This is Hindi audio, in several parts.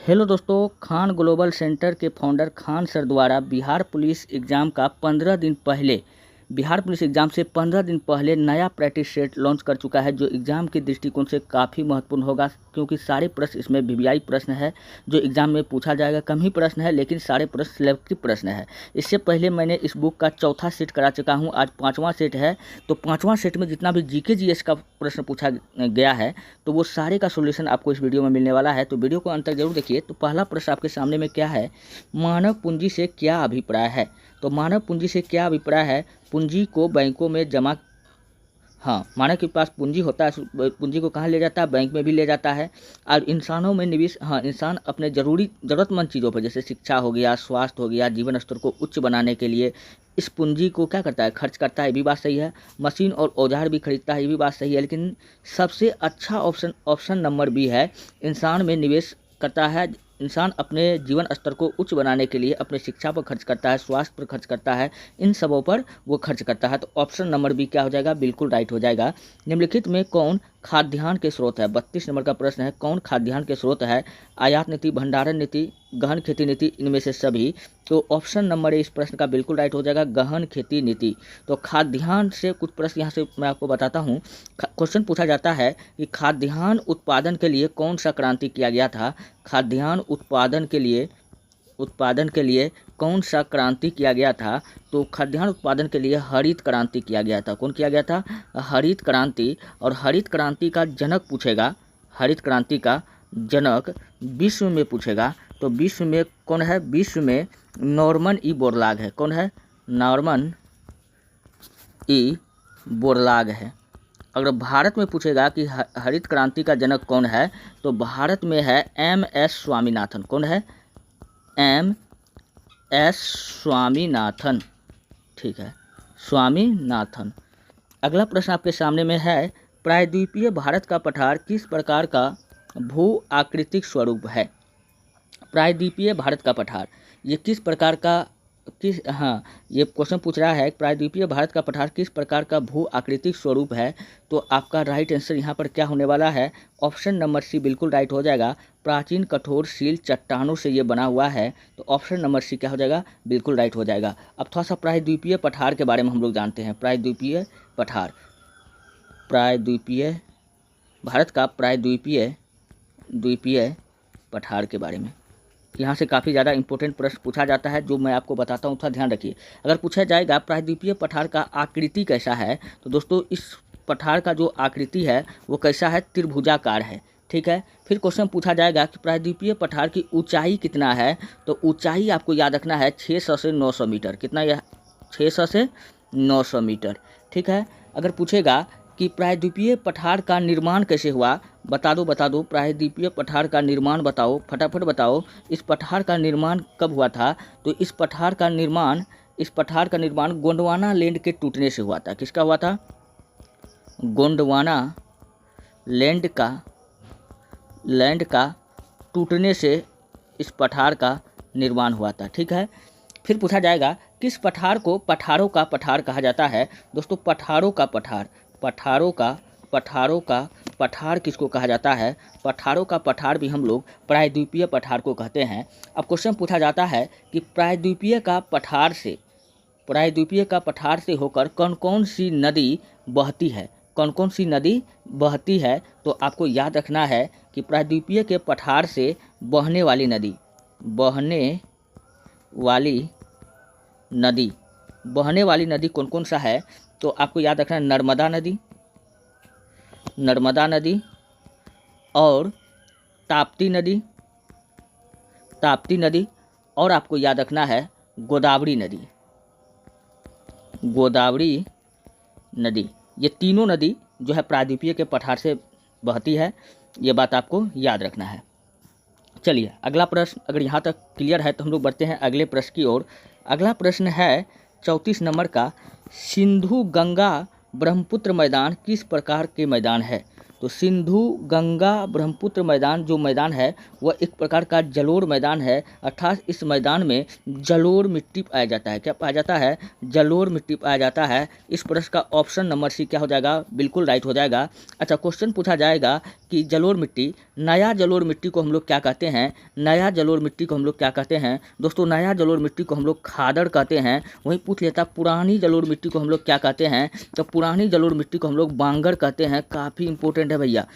हेलो दोस्तों, खान ग्लोबल सेंटर के फाउंडर खान सर द्वारा बिहार पुलिस एग्ज़ाम का 15 दिन पहले बिहार पुलिस एग्ज़ाम से 15 दिन पहले नया प्रैक्टिस सेट लॉन्च कर चुका है, जो एग्ज़ाम के दृष्टिकोण से काफ़ी महत्वपूर्ण होगा, क्योंकि सारे प्रश्न इसमें वीवीआई प्रश्न है जो एग्ज़ाम में पूछा जाएगा। कम ही प्रश्न है लेकिन सारे प्रश्न सिलेक्टिव प्रश्न है। इससे पहले मैंने इस बुक का चौथा सेट करा चुका हूँ, आज 5वां सेट है। तो 5वां सेट में जितना भी जीके जीएस का प्रश्न पूछा गया है तो वो सारे का सोल्यूशन आपको इस वीडियो में मिलने वाला है। तो वीडियो को अंत तक जरूर देखिए। तो पहला प्रश्न आपके सामने में क्या है, मानव पूंजी से क्या अभिप्राय है। तो मानव पूंजी से क्या अभिप्राय है, पूंजी को बैंकों में जमा, मानव के पास पूंजी होता है, पूंजी को कहाँ ले जाता है, बैंक में भी ले जाता है। और इंसानों में निवेश, इंसान अपने ज़रूरतमंद चीज़ों पर, जैसे शिक्षा हो गया, स्वास्थ्य हो गया, जीवन स्तर को उच्च बनाने के लिए इस पूंजी को क्या करता है, खर्च करता है। ये भी बात सही है। मशीन और औजार भी खरीदता है, ये भी बात सही है। लेकिन सबसे अच्छा ऑप्शन नंबर बी है, इंसान में निवेश करता है। इंसान अपने जीवन स्तर को उच्च बनाने के लिए अपने शिक्षा पर खर्च करता है, स्वास्थ्य पर खर्च करता है, इन सबों पर वो खर्च करता है। तो ऑप्शन नंबर बी क्या हो जाएगा, बिल्कुल राइट हो जाएगा। निम्नलिखित में कौन खाद्यान्न के स्रोत है। 32 नंबर का प्रश्न है, कौन खाद्यान्न के स्रोत है। आयात नीति, भंडारण नीति, गहन खेती नीति, इनमें से सभी। तो ऑप्शन नंबर ए इस प्रश्न का बिल्कुल राइट हो जाएगा, गहन खेती नीति। तो खाद्यान्न से कुछ प्रश्न यहाँ से मैं आपको बताता हूँ। क्वेश्चन पूछा जाता है कि खाद्यान्न उत्पादन के लिए कौन सा क्रांति किया गया था। खाद्यान्न उत्पादन के लिए कौन सा क्रांति किया गया था। तो खाद्यान्न उत्पादन के लिए हरित क्रांति किया गया था। कौन किया गया था, हरित क्रांति। और हरित क्रांति का जनक पूछेगा, हरित क्रांति का जनक विश्व में पूछेगा। तो विश्व में कौन है, विश्व में नॉर्मन ई बोरलाग है। कौन है, नॉर्मन ई बोरलाग है। अगर भारत में पूछेगा कि हरित क्रांति का जनक कौन है, तो भारत में है MS स्वामीनाथन। कौन है, MS स्वामीनाथन। ठीक है, स्वामीनाथन। अगला प्रश्न आपके सामने में है, प्रायद्वीपीय भारत का पठार किस प्रकार का भू आकृतिक स्वरूप है। प्रायद्वीपीय भारत का पठार ये किस प्रकार का, ये क्वेश्चन पूछ रहा है, प्रायद्वीपीय भारत का पठार किस प्रकार का भू आकृतिक स्वरूप है। तो आपका राइट आंसर यहाँ पर क्या होने वाला है, ऑप्शन नंबर सी बिल्कुल राइट हो जाएगा। प्राचीन कठोर शील चट्टानों से ये बना हुआ है। तो ऑप्शन नंबर सी क्या हो जाएगा, बिल्कुल राइट हो जाएगा। अब थोड़ा सा प्रायद्वीपीय पठार के बारे में हम लोग जानते हैं। प्रायद्वीपीय पठार, प्रायद्वीपीय भारत का द्वीपीय पठार के बारे में यहाँ से काफ़ी ज़्यादा इंपॉर्टेंट प्रश्न पूछा जाता है, जो मैं आपको बताता हूँ, थोड़ा ध्यान रखिए। अगर पूछा जाएगा प्रायद्वीपीय पठार का आकृति कैसा है, तो दोस्तों इस पठार का जो आकृति है वो कैसा है, त्रिभुजाकार है। ठीक है। फिर क्वेश्चन पूछा जाएगा कि प्रायद्वीपीय पठार की ऊंचाई कितना है। तो ऊंचाई आपको याद रखना है 600 से 900 मीटर। कितना, यह 600 से 900 मीटर। ठीक है। अगर पूछेगा कि प्रायद्वीपीय पठार का निर्माण कैसे हुआ, बता दो प्रायद्वीपीय पठार का निर्माण बताओ, फटाफट बताओ। इस पठार का निर्माण कब हुआ था। तो इस पठार का निर्माण गोंडवाना लैंड के टूटने से हुआ था। किसका हुआ था, गोंडवाना लैंड का टूटने से इस पठार का निर्माण हुआ था। ठीक है। फिर पूछा जाएगा किस पठार को पठारों का पठार कहा जाता है। दोस्तों पठारों का पठार किसको कहा जाता है, पठारों का पठार भी हम लोग प्रायद्वीपीय पठार को कहते हैं। अब क्वेश्चन पूछा जाता है कि प्रायद्वीपीय का पठार से होकर कौन कौन सी नदी बहती है। कौन कौन सी नदी बहती है। तो आपको याद रखना है कि प्रायद्वीपीय के पठार से बहने वाली नदी कौन कौन सा है। तो आपको याद रखना है नर्मदा नदी और ताप्ती नदी और आपको याद रखना है गोदावरी नदी। ये तीनों नदी जो है प्रायद्वीपीय के पठार से बहती है, ये बात आपको याद रखना है। चलिए अगला प्रश्न, अगर यहाँ तक क्लियर है तो हम लोग बढ़ते हैं अगले प्रश्न की ओर। अगला प्रश्न है 34 नंबर का, सिंधु गंगा ब्रह्मपुत्र मैदान किस प्रकार के मैदान है। तो सिंधु गंगा ब्रह्मपुत्र मैदान जो मैदान है वह एक प्रकार का जलोढ़ मैदान है, अर्थात इस मैदान में जलोढ़ मिट्टी पाया जाता है। क्या पाया जाता है? जलोढ़ मिट्टी पाया जाता है। इस प्रश्न का ऑप्शन नंबर सी क्या हो जाएगा? बिल्कुल राइट हो जाएगा। अच्छा, क्वेश्चन पूछा जाएगा कि जलोढ़ मिट्टी, नया जलोढ़ मिट्टी को हम लोग क्या कहते हैं? नया जलोढ़ मिट्टी को हम लोग क्या कहते हैं? दोस्तों, नया जलोढ़ मिट्टी को हम लोग खादड़ कहते हैं। वहीं पूछ लेता पुरानी जलोढ़ मिट्टी को हम लोग क्या कहते हैं? तो पुरानी जलोढ़ मिट्टी को हम लोग बांगर कहते हैं। काफ़ी इंपॉर्टेंट है भैया।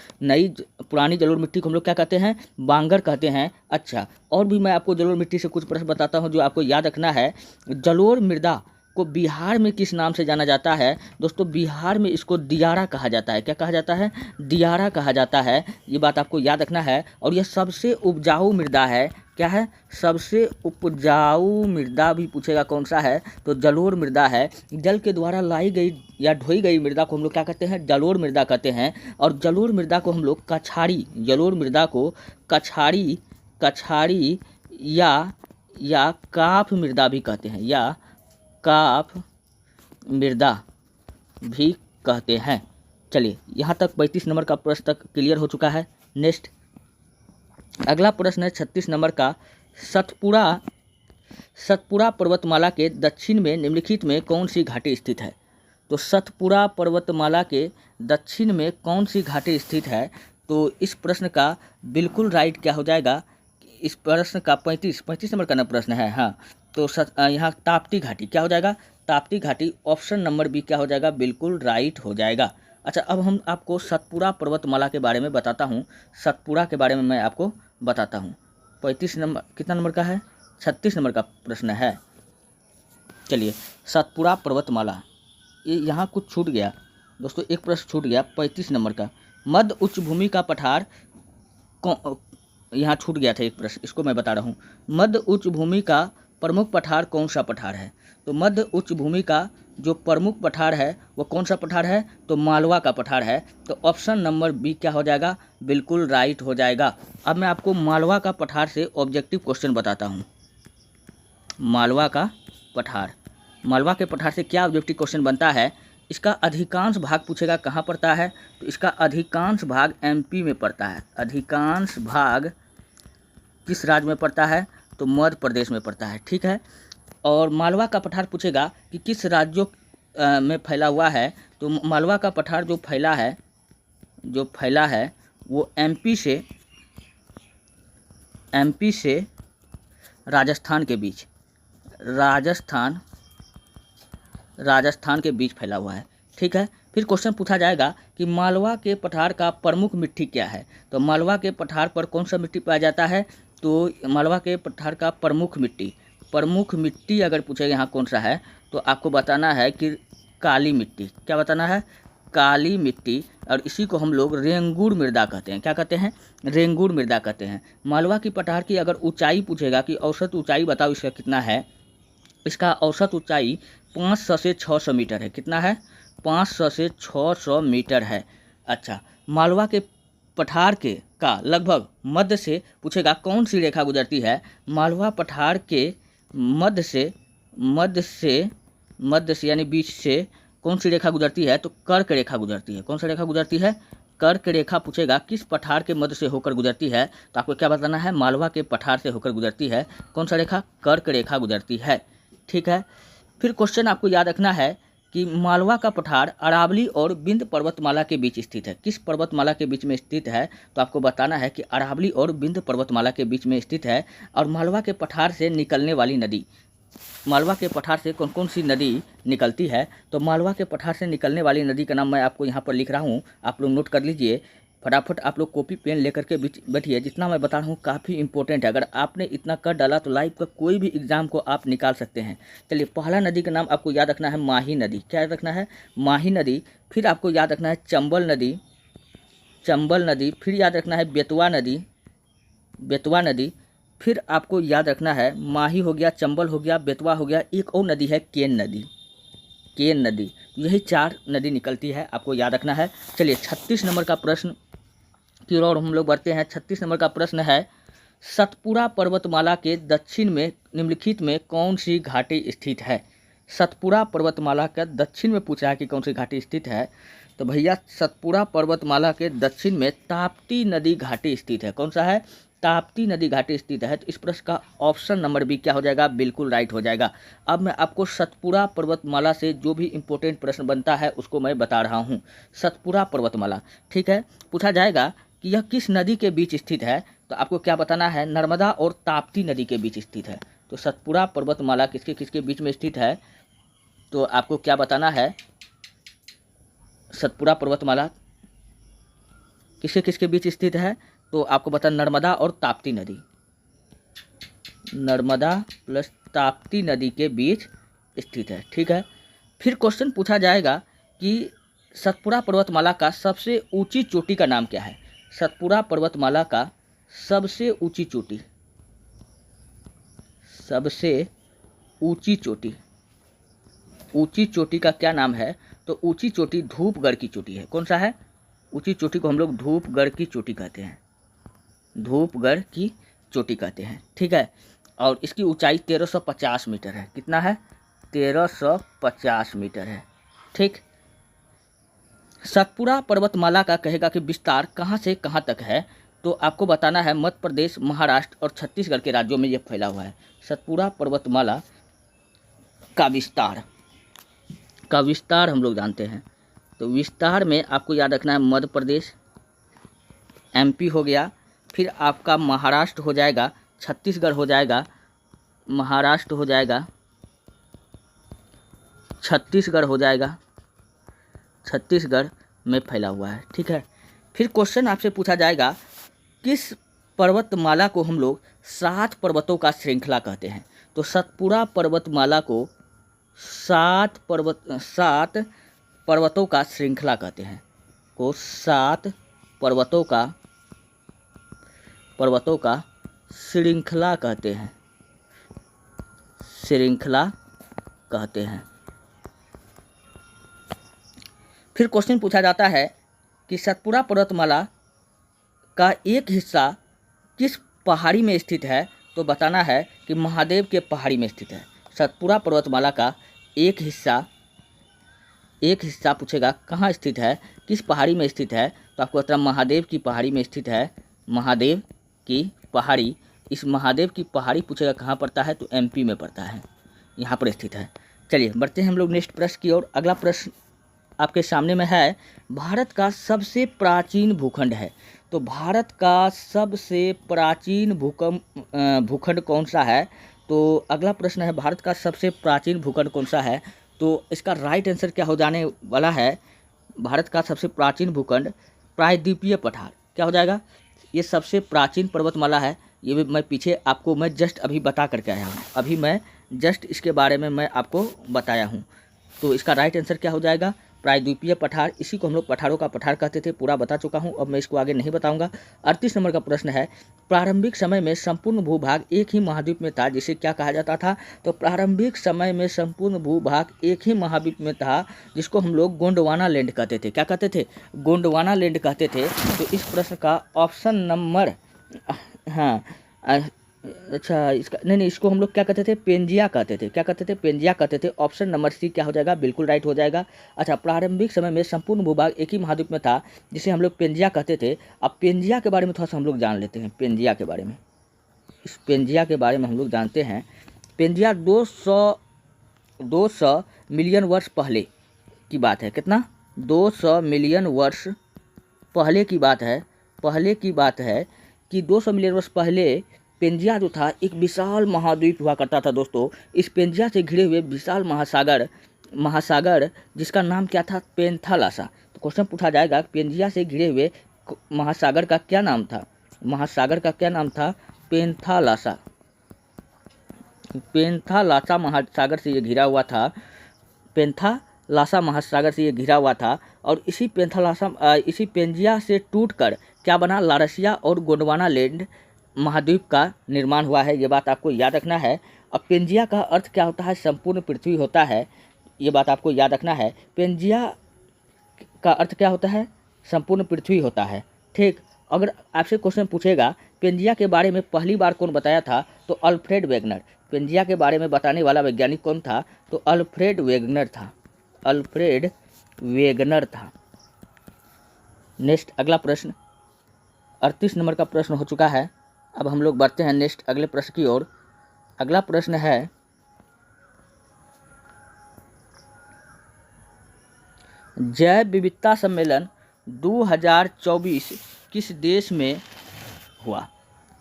पुरानी जलोढ़ मिट्टी को हम लोग क्या कहते हैं? बांगर कहते हैं। अच्छा, और भी मैं आपको जलोढ़ मिट्टी से कुछ प्रश्न बताता हूँ जो आपको याद रखना है। जलोढ़ मृदा को बिहार में किस नाम से जाना जाता है? दोस्तों, बिहार में इसको दियारा कहा जाता है। क्या कहा जाता है? दियारा कहा जाता है। ये बात आपको याद रखना है। और यह सबसे उपजाऊ मृदा है। क्या है? सबसे उपजाऊ मृदा भी पूछेगा कौन सा है? तो जलोढ़ मृदा है। जल के द्वारा लाई गई या ढोई गई मृदा को हम लोग क्या कहते हैं? जलोढ़ मृदा कहते हैं। और जलोढ़ मृदा को हम लोग कछाड़ी, जलोढ़ मृदा को कछाड़ी या काफ मृदा भी कहते हैं, या काफ मृदा भी कहते हैं। चलिए, यहाँ तक 35 नंबर का प्रश्न तक क्लियर हो चुका है। नेक्स्ट अगला प्रश्न है 36 नंबर का। सतपुड़ा पर्वतमाला के दक्षिण में निम्नलिखित में कौन सी घाटी स्थित है? तो सतपुड़ा पर्वतमाला के दक्षिण में कौन सी घाटी स्थित है? तो इस प्रश्न का बिल्कुल राइट क्या हो जाएगा? इस प्रश्न का 35 नंबर का ना प्रश्न है। हाँ, तो यहाँ ताप्ती घाटी क्या हो जाएगा? ताप्ती घाटी। ऑप्शन नंबर बी क्या हो जाएगा? बिल्कुल राइट हो जाएगा। अच्छा, अब हम आपको सतपुड़ा पर्वतमाला के बारे में बताता हूँ। सतपुड़ा के बारे में मैं आपको बताता हूँ। 35 नंबर कितना नंबर का है? 36 नंबर का प्रश्न है। चलिए, सतपुड़ा पर्वतमाला, ये यहाँ कुछ छूट गया दोस्तों, एक प्रश्न छूट गया 35 नंबर का। मध्य उच्च भूमि का पठार यहाँ छूट गया था एक प्रश्न, इसको मैं बता रहा हूँ। मध्य उच्च भूमि का प्रमुख पठार कौन सा पठार है? तो मध्य उच्च भूमि का जो प्रमुख पठार है वो कौन सा पठार है? तो मालवा का पठार है। तो ऑप्शन नंबर बी क्या हो जाएगा? बिल्कुल राइट हो जाएगा। अब मैं आपको मालवा का पठार से ऑब्जेक्टिव क्वेश्चन बताता हूँ। मालवा का पठार, मालवा के पठार से क्या ऑब्जेक्टिव क्वेश्चन बनता है? इसका अधिकांश भाग पूछेगा कहाँ पड़ता है? तो इसका अधिकांश भाग एमपी में पड़ता है। अधिकांश भाग किस राज्य में पड़ता है? तो मध्य प्रदेश में पड़ता है। ठीक है। और मालवा का पठार पूछेगा कि किस राज्यों में फैला हुआ है? तो मालवा का पठार जो फैला है वो एमपी से राजस्थान के बीच, राजस्थान के बीच फैला हुआ है। ठीक है। फिर क्वेश्चन पूछा जाएगा कि मालवा के पठार का प्रमुख मिट्टी क्या है? तो मालवा के पठार पर कौन सा मिट्टी पाया जाता है? तो मालवा के पठार का प्रमुख मिट्टी अगर पूछेगा यहाँ कौन सा है, तो आपको बताना है कि काली मिट्टी। क्या बताना है? काली मिट्टी। और इसी को हम लोग रेंगुर मृदा कहते हैं। क्या कहते हैं? रेंगुर मृदा कहते हैं। मालवा की पठार की अगर ऊंचाई पूछेगा कि औसत ऊंचाई बताओ इसका कितना है? इसका औसत ऊंचाई 500 से 600 मीटर है। कितना है? 500 से 600 मीटर है। अच्छा, मालवा के पठार का लगभग मध्य से पूछेगा कौन सी रेखा गुजरती है? मालवा पठार के मध्य से यानी बीच से कौन सी रेखा गुजरती है? तो कर्क रेखा गुजरती है। कौन सी रेखा गुजरती है? कर्क रेखा पूछेगा किस पठार के मध्य से होकर गुजरती है? तो आपको क्या बताना है? मालवा के पठार से होकर गुजरती है। कौन सा रेखा? कर्क रेखा गुजरती है। ठीक है। फिर क्वेश्चन आपको याद रखना है कि मालवा का पठार अरावली और विंध्य पर्वतमाला के बीच स्थित है। किस पर्वतमाला के बीच में स्थित है? तो आपको बताना है कि अरावली और विंध्य पर्वतमाला के बीच में स्थित है। और मालवा के पठार से निकलने वाली नदी, मालवा के पठार से कौन कौन सी नदी निकलती है? तो मालवा के पठार से निकलने वाली नदी का नाम मैं आपको यहाँ पर लिख रहा हूँ, आप लोग नोट कर लीजिए। फटाफट आप लोग कॉपी पेन लेकर के बैठिए। जितना मैं बता रहा हूँ काफ़ी इंपॉर्टेंट है। अगर आपने इतना कर डाला तो लाइव का कोई भी एग्जाम को आप निकाल सकते हैं। चलिए, पहला नदी का नाम आपको याद रखना है माही नदी। क्या याद रखना है? माही नदी। फिर आपको याद रखना है चंबल नदी। फिर याद रखना है बेतवा नदी। फिर आपको याद रखना है माही हो गया, चंबल हो गया, बेतवा हो गया, एक और नदी है केन नदी। यही 4 नदी निकलती है, आपको याद रखना है। चलिए, 36 नंबर का प्रश्न की ओर हम लोग बढ़ते हैं। 36 नंबर का प्रश्न है सतपुड़ा पर्वतमाला के दक्षिण में निम्नलिखित में कौन सी घाटी स्थित है? सतपुड़ा पर्वतमाला का दक्षिण में पूछा है कि कौन सी घाटी स्थित है। तो तो भैया सतपुड़ा पर्वतमाला के दक्षिण में ताप्ती नदी घाटी स्थित है। कौन सा है? ताप्ती नदी घाटी स्थित है। तो इस प्रश्न का ऑप्शन नंबर बी क्या हो जाएगा? बिल्कुल राइट हो जाएगा। अब मैं आपको सतपुड़ा पर्वतमाला से जो भी इम्पोर्टेंट प्रश्न बनता है उसको मैं बता रहा हूँ। सतपुड़ा पर्वतमाला, ठीक है, पूछा जाएगा कि यह किस नदी के बीच स्थित है, तो आपको क्या बताना है? नर्मदा और ताप्ती नदी के बीच स्थित है। तो सतपुड़ा पर्वतमाला किसके किसके बीच में स्थित है? तो आपको क्या बताना है? सतपुड़ा पर्वतमाला किसके किसके बीच स्थित है? तो आपको बता, नर्मदा और ताप्ती नदी, नर्मदा प्लस ताप्ती नदी के बीच स्थित है, ठीक है। फिर क्वेश्चन पूछा जाएगा कि सतपुड़ा पर्वतमाला का सबसे ऊंची चोटी का नाम क्या है? सतपुड़ा पर्वतमाला का सबसे ऊंची चोटी, सबसे ऊंची चोटी, ऊंची चोटी का क्या नाम है? तो ऊंची चोटी धूपगढ़ की चोटी है। कौन सा है? ऊंची चोटी को हम लोग धूपगढ़ की चोटी कहते हैं, धूपगढ़ की चोटी कहते हैं, ठीक है। और इसकी ऊंचाई 1350 मीटर है। कितना है? 1350 मीटर है, ठीक। सतपुड़ा पर्वतमाला का कहेगा कि विस्तार कहाँ से कहाँ तक है? तो आपको बताना है मध्य प्रदेश, महाराष्ट्र और छत्तीसगढ़ के राज्यों में ये फैला हुआ है। सतपुड़ा पर्वतमाला का विस्तार हम लोग जानते हैं। तो विस्तार में आपको याद रखना है मध्य प्रदेश, एमपी हो गया, फिर आपका महाराष्ट्र हो जाएगा, छत्तीसगढ़ हो जाएगा, महाराष्ट्र हो जाएगा, छत्तीसगढ़ हो जाएगा, छत्तीसगढ़ में फैला हुआ है, ठीक है। फिर क्वेश्चन आपसे पूछा जाएगा किस पर्वतमाला को हम लोग 7 पर्वतों का श्रृंखला कहते हैं? तो सतपुड़ा पर्वतमाला को 7 पर्वतों का श्रृंखला कहते हैं, को 7 पर्वतों का श्रृंखला कहते हैं, श्रृंखला कहते हैं। फिर क्वेश्चन पूछा जाता है कि सतपुड़ा पर्वतमाला का एक हिस्सा किस पहाड़ी में स्थित है? तो बताना है कि महादेव के पहाड़ी में स्थित है। सतपुड़ा पर्वतमाला का एक हिस्सा पूछेगा कहाँ स्थित है, किस पहाड़ी में स्थित है? तो आपको बताना महादेव की पहाड़ी में स्थित है, महादेव की पहाड़ी। इस महादेव की पहाड़ी पूछेगा कहाँ पड़ता है? तो एमपी में पड़ता है, यहाँ पर स्थित है। चलिए बढ़ते हैं हम लोग नेक्स्ट प्रश्न की ओर। अगला प्रश्न आपके सामने में है, भारत का सबसे प्राचीन भूखंड है। तो भारत का सबसे प्राचीन भूखंड कौन सा है? तो अगला प्रश्न है, भारत का सबसे प्राचीन भूखंड कौन सा है? तो इसका राइट आंसर क्या हो जाने वाला है? भारत का सबसे प्राचीन भूखंड प्रायद्वीपीय पठार। क्या हो जाएगा? ये सबसे प्राचीन पर्वतमाला है। ये भी मैं पीछे आपको मैं जस्ट अभी बता करके आया हूँ, अभी मैं जस्ट इसके बारे में मैं आपको बताया हूँ। तो इसका राइट आंसर क्या हो जाएगा? प्रायद्वीपीय पठार। इसी को हम लोग पठारों का पठार कहते थे, पूरा बता चुका हूँ, अब मैं इसको आगे नहीं बताऊंगा। 38 नंबर का प्रश्न है, प्रारंभिक समय में संपूर्ण भूभाग एक ही महाद्वीप में था, जिसे क्या कहा जाता था? तो प्रारंभिक समय में संपूर्ण भूभाग एक ही महाद्वीप में था, जिसको हम लोग गोंडवाना लैंड कहते थे। क्या कहते थे? गोंडवाना लैंड कहते थे। तो इस प्रश्न का ऑप्शन नंबर अच्छा इसका नहीं, इसको हम लोग क्या कहते थे? पेंजिया कहते थे। क्या कहते थे? पेंजिया कहते थे। ऑप्शन नंबर सी क्या हो जाएगा? बिल्कुल राइट हो जाएगा। अच्छा, प्रारंभिक समय में संपूर्ण भूभाग एक ही महाद्वीप में था, जिसे हम लोग पेंजिया कहते थे। अब पेंजिया के बारे में थोड़ा सा हम लोग जान लेते हैं। पेंजिया के बारे में, इस पेंजिया के बारे में हम लोग जानते हैं। पेंजिया 200 मिलियन वर्ष पहले की बात है। कितना? 200 मिलियन वर्ष पहले की बात है। पहले की बात है कि 200 मिलियन वर्ष पहले पेंजिया जो था एक विशाल महाद्वीप हुआ करता था दोस्तों। इस पेंजिया से घिरे हुए विशाल महासागर जिसका नाम क्या था? पेंथालासा। तो क्वेश्चन पूछा जाएगा पेंजिया से घिरे हुए महासागर का क्या नाम था? महासागर का क्या नाम था? पेंथालासा। पेंथालासा महासागर से ये घिरा हुआ था। पेंथालासा महासागर से ये घिरा हुआ था। और इसी पेंजिया से टूटकर क्या बना? लारसिया और गोंडवाना लैंड महाद्वीप का निर्माण हुआ है। ये बात आपको याद रखना है। अब पेंजिया का अर्थ क्या होता है? संपूर्ण पृथ्वी होता है। ये बात आपको याद रखना है। पेंजिया का अर्थ क्या होता है? संपूर्ण पृथ्वी होता है, ठीक। अगर आपसे क्वेश्चन पूछेगा पेंजिया के बारे में पहली बार कौन बताया था? तो अल्फ्रेड वेगनर। पेंजिया के बारे में बताने वाला वैज्ञानिक कौन था? तो अल्फ्रेड वेगनर था। अल्फ्रेड वेगनर था। नेक्स्ट अगला प्रश्न 38 नंबर का प्रश्न हो चुका है। अब हम लोग बढ़ते हैं नेक्स्ट अगले प्रश्न की ओर। अगला प्रश्न है जैव विविधता सम्मेलन 2024 किस देश में हुआ?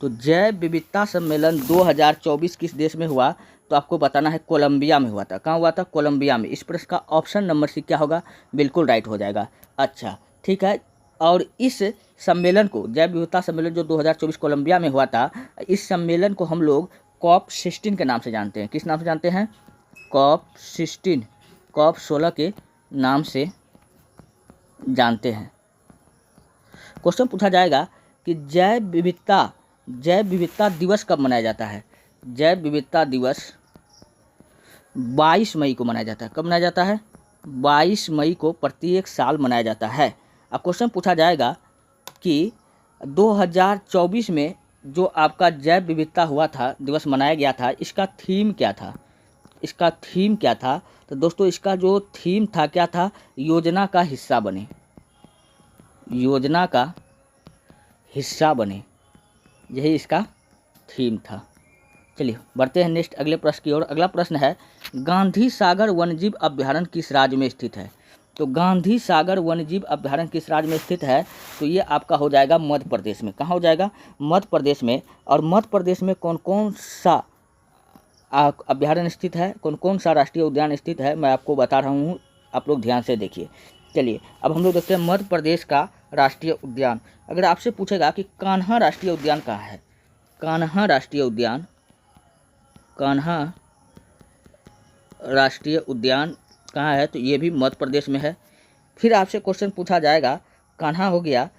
तो जैव विविधता सम्मेलन 2024 किस देश में हुआ? तो आपको बताना है कोलंबिया में हुआ था। कहाँ हुआ था? कोलंबिया में। इस प्रश्न का ऑप्शन नंबर सी क्या होगा? बिल्कुल राइट हो जाएगा। अच्छा ठीक है। और इस सम्मेलन को, जैव विविधता सम्मेलन जो 2024 कोलंबिया में हुआ था, इस सम्मेलन को हम लोग COP16 के नाम से जानते हैं। किस नाम से जानते हैं? COP16, COP16 के नाम से जानते हैं। क्वेश्चन पूछा जाएगा कि जैव विविधता दिवस कब मनाया जाता है? जैव विविधता दिवस 22 मई को मनाया जाता है। कब मनाया जाता है? 22 मई को प्रत्येक साल मनाया जाता है। अब क्वेश्चन पूछा जाएगा कि 2024 में जो आपका जैव विविधता हुआ था, दिवस मनाया गया था, इसका थीम क्या था? इसका थीम क्या था? तो दोस्तों इसका जो थीम था क्या था? योजना का हिस्सा बने। योजना का हिस्सा बने, यही इसका थीम था। चलिए बढ़ते हैं नेक्स्ट अगले प्रश्न की ओर। अगला प्रश्न है गांधी सागर वन्यजीव अभ्यारण्य किस राज्य में स्थित है? तो गांधी सागर वन्यजीव अभ्यारण्य किस राज्य में स्थित है? तो ये आपका हो जाएगा मध्य प्रदेश में। कहाँ हो जाएगा? मध्य प्रदेश में। और मध्य प्रदेश में कौन कौन सा अभ्यारण्य स्थित है, कौन कौन सा राष्ट्रीय उद्यान स्थित है, मैं आपको बता रहा हूँ, आप लोग ध्यान से देखिए। चलिए अब हम लोग देखते हैं मध्य प्रदेश का राष्ट्रीय उद्यान। अगर आपसे पूछेगा कि कान्हा राष्ट्रीय उद्यान कहाँ है? कान्हा राष्ट्रीय उद्यान, कान्हा राष्ट्रीय उद्यान कहाँ है? तो ये भी मध्य प्रदेश में है। फिर आपसे क्वेश्चन पूछा जाएगा, कान्हा हो गया,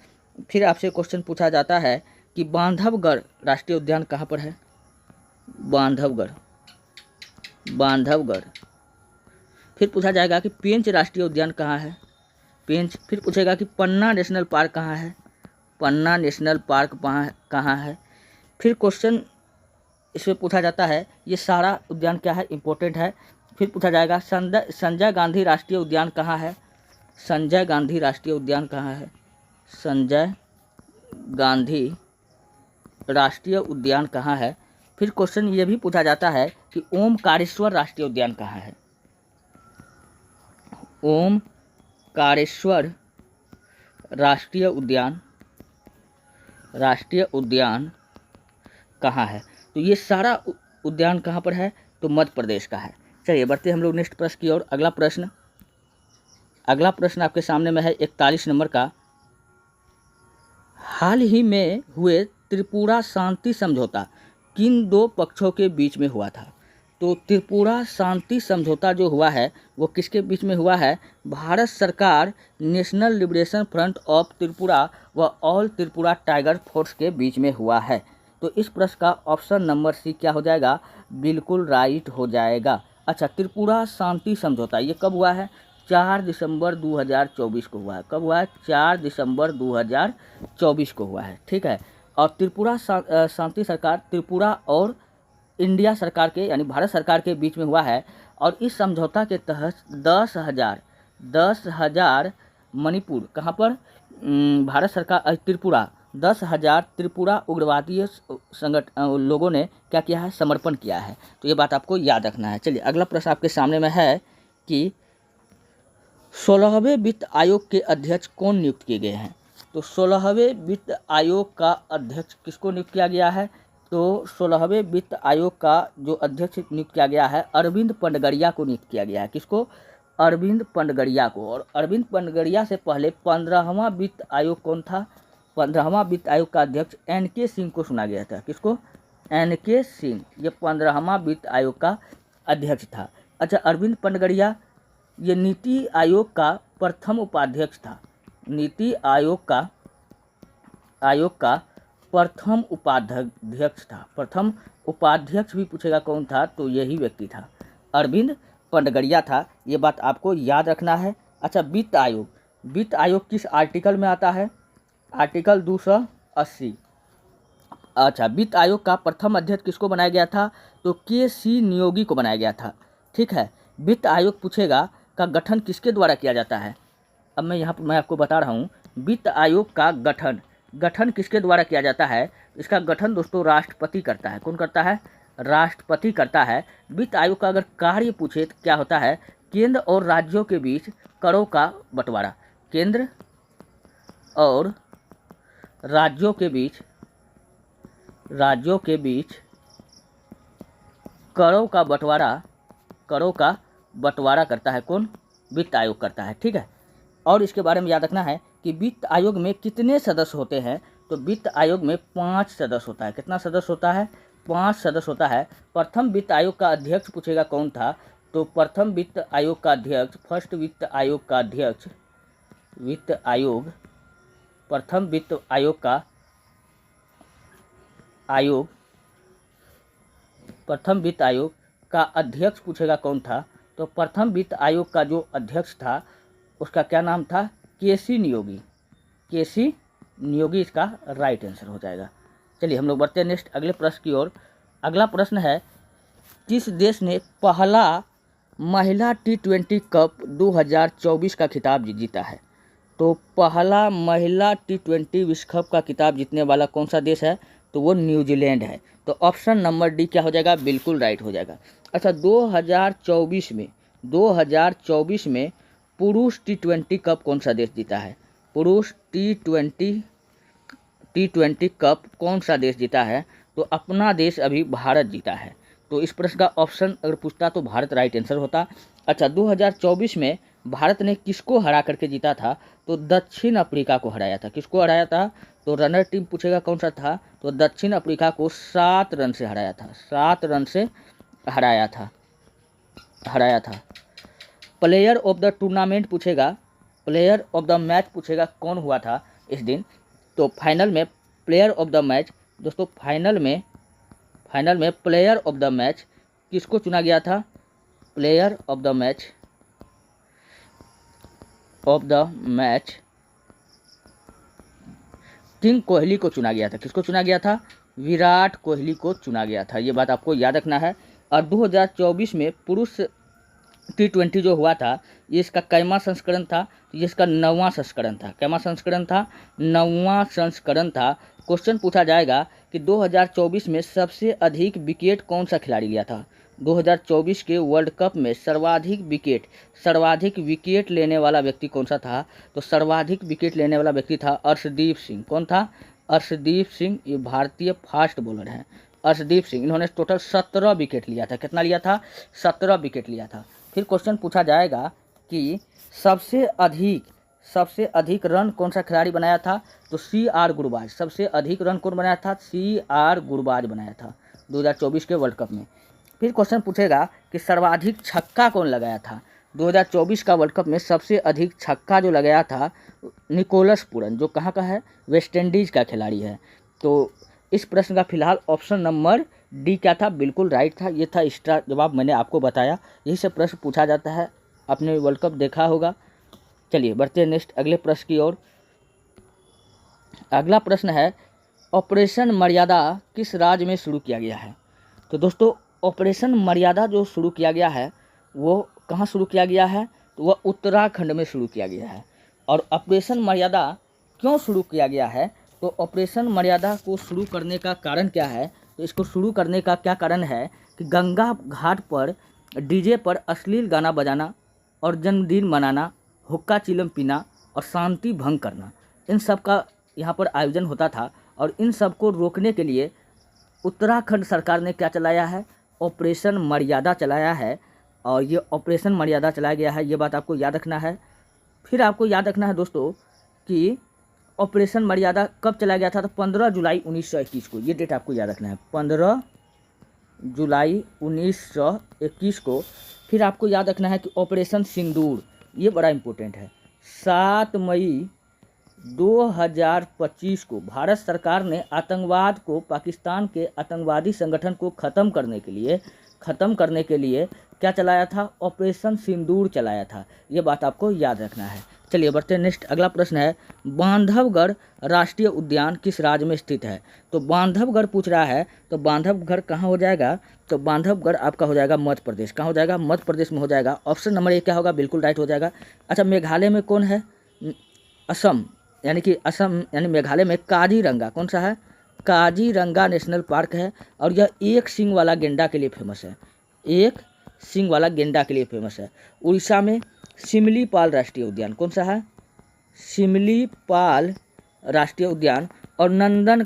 फिर आपसे क्वेश्चन पूछा जाता है कि बांधवगढ़ राष्ट्रीय उद्यान कहाँ पर है? बांधवगढ़, बांधवगढ़। फिर पूछा जाएगा कि पेंच राष्ट्रीय उद्यान कहाँ है? पेंच। फिर पूछेगा कि पन्ना नेशनल पार्क कहाँ है? पन्ना नेशनल पार्क कहाँ है? फिर क्वेश्चन इसमें पूछा जाता है, ये सारा उद्यान क्या है, इंपॉर्टेंट है। फिर पूछा जाएगा संजय गांधी राष्ट्रीय उद्यान कहाँ है? संजय गांधी राष्ट्रीय उद्यान कहाँ है? संजय गांधी राष्ट्रीय उद्यान कहाँ है? फिर क्वेश्चन ये भी पूछा जाता है कि ओमकारेश्वर राष्ट्रीय उद्यान कहाँ है? ओमकारेश्वर राष्ट्रीय उद्यान कहाँ है? तो ये सारा उद्यान कहाँ पर है? तो मध्य प्रदेश का है। चलिए बढ़ते हम लोग नेक्स्ट प्रश्न की ओर। अगला प्रश्न आपके सामने में है 41 नंबर का। हाल ही में हुए त्रिपुरा शांति समझौता किन दो पक्षों के बीच में हुआ था? तो त्रिपुरा शांति समझौता जो हुआ है वो किसके बीच में हुआ है? भारत सरकार, national liberation front of Tripura व ऑल त्रिपुरा टाइगर फोर्स के बीच में हुआ है। तो इस प्रश्न का ऑप्शन नंबर सी क्या हो जाएगा? बिल्कुल राइट हो जाएगा। अच्छा, त्रिपुरा शांति समझौता ये कब हुआ है? 4 दिसंबर 2024 को हुआ है। कब हुआ है? 4 दिसंबर 2024 को हुआ है। ठीक है। और त्रिपुरा शांति सरकार त्रिपुरा और इंडिया सरकार के यानी भारत सरकार के बीच में हुआ है। और इस समझौता के तहत 10,000 मणिपुर कहाँ पर? भारत सरकार त्रिपुरा 10,000 त्रिपुरा उग्रवादी लोगों ने क्या किया है? समर्पण किया है। तो ये बात आपको याद रखना है। चलिए अगला प्रश्न आपके सामने में है कि 16वें वित्त आयोग के अध्यक्ष कौन नियुक्त किए गए हैं? तो 16वें वित्त आयोग का अध्यक्ष किसको नियुक्त किया गया है? तो 16वें वित्त आयोग का जो अध्यक्ष नियुक्त किया गया है अरविंद पनगड़िया को नियुक्त किया गया है। किसको? अरविंद पनगड़िया को। और अरविंद पनगड़िया से पहले 15वां वित्त आयोग कौन था? 15वां वित्त आयोग का अध्यक्ष NK सिंह को चुना गया था। किसको? NK सिंह, ये 15वां वित्त आयोग का अध्यक्ष था। अच्छा, अरविंद पनगड़िया ये नीति आयोग का प्रथम उपाध्यक्ष था। नीति आयोग का प्रथम उपाध्यक्ष था। प्रथम उपाध्यक्ष भी पूछेगा कौन था? तो यही व्यक्ति था, अरविंद पनगड़िया था। ये बात आपको याद रखना है। अच्छा, वित्त आयोग किस आर्टिकल में आता है? आर्टिकल 280। अच्छा, वित्त आयोग का प्रथम अध्यक्ष किसको बनाया गया था? तो KC नियोगी को बनाया गया था। ठीक है। वित्त आयोग पूछेगा का गठन किसके द्वारा किया जाता है? अब मैं आपको बता रहा हूँ वित्त आयोग का गठन किसके द्वारा किया जाता है? इसका गठन दोस्तों राष्ट्रपति करता है। कौन करता है? राष्ट्रपति करता है। वित्त आयोग का अगर कार्य पूछे तो क्या होता है? केंद्र और राज्यों के बीच करों का बंटवारा। केंद्र और राज्यों के बीच करों का बंटवारा करता है। कौन? वित्त आयोग करता है। ठीक है। और इसके बारे में याद रखना है कि वित्त आयोग में कितने सदस्य होते हैं? तो वित्त आयोग में 5 सदस्य होता है। कितना सदस्य होता है? 5 सदस्य होता है। प्रथम वित्त आयोग का अध्यक्ष पूछेगा कौन था? तो प्रथम वित्त आयोग का अध्यक्ष, प्रथम वित्त आयोग का अध्यक्ष पूछेगा कौन था? तो प्रथम वित्त आयोग का जो अध्यक्ष था उसका क्या नाम था? केसी नियोगी इसका राइट आंसर हो जाएगा। चलिए हम लोग बढ़ते हैं नेक्स्ट अगले प्रश्न की ओर। अगला प्रश्न है, किस देश ने पहला महिला T20 कप 2024 का खिताब जीता है? तो पहला महिला T20 विश्व कप का खिताब जीतने वाला कौन सा देश है? तो वो न्यूजीलैंड है। तो ऑप्शन नंबर डी क्या हो जाएगा? बिल्कुल राइट हो जाएगा। अच्छा, 2024 में पुरुष T20 कप कौन सा देश जीता है? पुरुष T20 कप कौन सा देश जीता है? तो अपना देश अभी भारत जीता है। तो इस प्रश्न का ऑप्शन अगर पूछता तो भारत राइट आंसर होता। अच्छा, 2024 में भारत ने किसको हरा करके जीता था? तो दक्षिण अफ्रीका को हराया था। किसको हराया था? तो रनर टीम पूछेगा कौन सा था? तो दक्षिण अफ्रीका को 7 रन से हराया था। 7 रन से हराया था। प्लेयर ऑफ द टूर्नामेंट पूछेगा, प्लेयर ऑफ द मैच पूछेगा कौन हुआ था इस दिन? तो फाइनल में प्लेयर ऑफ द मैच दोस्तों, फाइनल में प्लेयर ऑफ द मैच किसको चुना गया था? Player of the match king Kohli को चुना गया था। किसको चुना गया था? विराट कोहली को चुना गया था। ये बात आपको याद रखना है। और 2024 में पुरुष T20 जो हुआ था, ये इसका कैमा संस्करण था? ये इसका 9वां संस्करण था। कैमा संस्करण था? 9वां संस्करण था। क्वेश्चन पूछा जाएगा कि 2024 में सबसे अधिक विकेट कौन सा खिलाड़ी लिया था? 2024 के वर्ल्ड कप में सर्वाधिक विकेट लेने वाला व्यक्ति कौन सा था? तो सर्वाधिक विकेट लेने वाला व्यक्ति था अर्शदीप सिंह। कौन था? अर्शदीप सिंह। ये भारतीय फास्ट बॉलर हैं, अर्शदीप सिंह। इन्होंने टोटल 17 विकेट लिया था। कितना लिया था? 17 विकेट लिया था। फिर क्वेश्चन पूछा जाएगा कि सबसे अधिक रन कौन सा खिलाड़ी बनाया था? तो CR गुरबाज। सबसे अधिक रन कौन बनाया था? CR गुरबाज बनाया था 2024 के वर्ल्ड कप में। फिर क्वेश्चन पूछेगा कि सर्वाधिक छक्का कौन लगाया था? 2024 का वर्ल्ड कप में सबसे अधिक छक्का जो लगाया था निकोलस पूरन, जो कहाँ का है? वेस्ट इंडीज़ का खिलाड़ी है। तो इस प्रश्न का फिलहाल ऑप्शन नंबर डी क्या था? बिल्कुल राइट था। ये था एक्स्ट्रा जवाब, मैंने आपको बताया। यही से प्रश्न पूछा जाता है, आपने वर्ल्ड कप देखा होगा। चलिए बढ़ते हैं नेक्स्ट अगले प्रश्न की ओर। अगला प्रश्न है, ऑपरेशन मर्यादा किस राज्य में शुरू किया गया है? तो दोस्तों, ऑपरेशन मर्यादा जो शुरू किया गया है वो कहाँ शुरू किया गया है? तो वह उत्तराखंड में शुरू किया गया है। और ऑपरेशन मर्यादा क्यों शुरू किया गया है? तो ऑपरेशन मर्यादा को शुरू करने का कारण क्या है? तो इसको शुरू करने का क्या कारण है कि गंगा घाट पर डीजे पर अश्लील गाना बजाना और जन्मदिन मनाना, हुक्का चिलम पीना और शांति भंग करना, इन सब का यहाँ पर आयोजन होता था। और इन सब को रोकने के लिए उत्तराखंड सरकार ने क्या चलाया है? ऑपरेशन मर्यादा चलाया है। और ये ऑपरेशन मर्यादा चलाया गया है, ये बात आपको याद रखना है। फिर आपको याद रखना है दोस्तों कि ऑपरेशन मर्यादा कब चलाया गया था? तो 15 जुलाई 1921 को। ये डेट आपको याद रखना है, 15 जुलाई 1921 को। फिर आपको याद रखना है कि ऑपरेशन सिंदूर, ये बड़ा इम्पोर्टेंट है, 7 मई 2025 को भारत सरकार ने आतंकवाद को, पाकिस्तान के आतंकवादी संगठन को ख़त्म करने के लिए क्या चलाया था? ऑपरेशन सिंदूर चलाया था। ये बात आपको याद रखना है। चलिए बढ़ते हैं नेक्स्ट। अगला प्रश्न है, बांधवगढ़ राष्ट्रीय उद्यान किस राज्य में स्थित है? तो बांधवगढ़ पूछ रहा है, तो बांधवगढ़ कहाँ हो जाएगा? तो बांधवगढ़ आपका हो जाएगा मध्य प्रदेश। कहाँ हो जाएगा? मध्य प्रदेश में हो जाएगा। ऑप्शन नंबर 1 क्या होगा? बिल्कुल राइट हो जाएगा। अच्छा, मेघालय में कौन है? असम। यानी कि असम यानी मेघालय में काजीरंगा, कौन सा है, काजीरंगा नेशनल पार्क है और यह एक सींग वाला गेंडा के लिए फेमस है, एक सींग वाला गेंडा के लिए फेमस है। उड़ीसा में सिमलीपाल राष्ट्रीय उद्यान, कौन सा है, सिमलीपाल राष्ट्रीय उद्यान और नंदन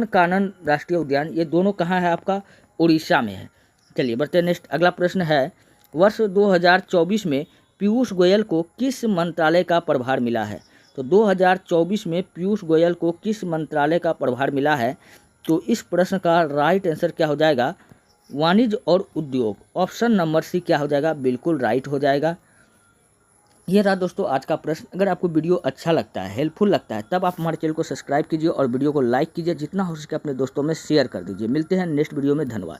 कानन राष्ट्रीय उद्यान, ये दोनों कहाँ है आपका, उड़ीसा में है। चलिए बढ़ते हैं नेक्स्ट, अगला प्रश्न है, वर्ष 2024 में पीयूष गोयल को किस मंत्रालय का प्रभार मिला है। तो 2024 में पीयूष गोयल को किस मंत्रालय का प्रभार मिला है, तो इस प्रश्न का राइट आंसर क्या हो जाएगा, वाणिज्य और उद्योग, ऑप्शन नंबर सी क्या हो जाएगा, बिल्कुल राइट हो जाएगा। ये रहा दोस्तों आज का प्रश्न। अगर आपको वीडियो अच्छा लगता है, हेल्पफुल लगता है, तब आप हमारे चैनल को सब्सक्राइब कीजिए और वीडियो को लाइक कीजिए, जितना हो सके अपने दोस्तों में शेयर कर दीजिए। मिलते हैं नेक्स्ट वीडियो में, धन्यवाद।